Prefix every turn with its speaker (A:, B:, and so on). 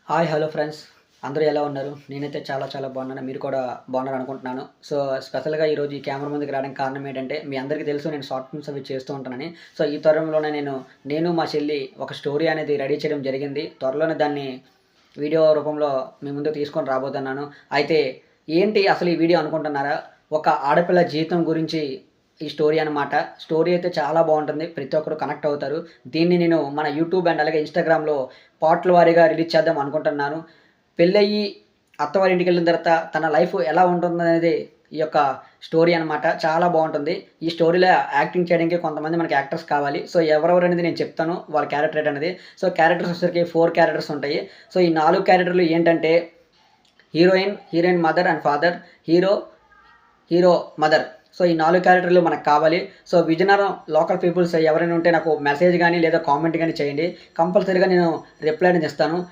A: Hi! Hello friends. అందరూ ఎలా ఉన్నారు? నేనైతే చాలా చాలా బాగున్నాను. మీరు కూడా బాగున్నారనుకుంటున్నాను. సో, స్పెషల్‌గా ఈరోజు ఈ కెమెరా ముందుకు రావడానికి కారణం ఏంటంటే, మీ అందరికీ తెలుసు నేను షార్ట్ ఫిల్మ్స్ అవి చేస్తూ ఉంటానని. సో, ఈ తరంలోనే నేను మా చెల్లి ఒక స్టోరీ అనేది రెడీ చేయడం జరిగింది. త్వరలోనే దాన్ని వీడియో రూపంలో మీ ముందుకు తీసుకొని రాబోతున్నాను. అయితే ఏంటి అసలు ఈ వీడియో అనుకుంటున్నారా? ఒక ఆడపిల్ల జీవితం గురించి ఈ స్టోరీ అనమాట. స్టోరీ అయితే చాలా బావుంటుంది. ప్రతి ఒక్కరు కనెక్ట్ అవుతారు. దీన్ని నేను మన యూట్యూబ్ అండ్ అలాగే ఇన్‌స్టాగ్రామ్‌లో పార్ట్‌ల వారీగా రిలీజ్ చేద్దాం అనుకుంటున్నాను. పెళ్ళయ్యి అత్తవారింటికెళ్ళిన తర్వాత తన లైఫ్ ఎలా ఉంటుందనేది ఈ యొక్క స్టోరీ అనమాట. చాలా బావుంటుంది. ఈ స్టోరీలో యాక్టింగ్ చేయడానికి కొంతమంది మనకి యాక్టర్స్ కావాలి. సో, ఎవరెవరు అనేది నేను చెప్తాను. వాళ్ళ క్యారెక్టర్ ఏంటనేది. సో, క్యారెక్టర్స్ వచ్చేసరికి 4 క్యారెక్టర్స్ ఉంటాయి. సో, ఈ 4 క్యారెక్టర్‌లు ఏంటంటే heroine mother and father, hero, hero mother. So, ఈ 4 క్యారెక్టర్‌లు మనకు కావాలి. సో, విజయనగరం లోకల్ పీపుల్స్ ఎవరైనా ఉంటే నాకు మెసేజ్ గాని లేదా కామెంట్ గాని చేయండి. కంపల్సరీగా నేను రిప్లై అనేది ఇస్తాను.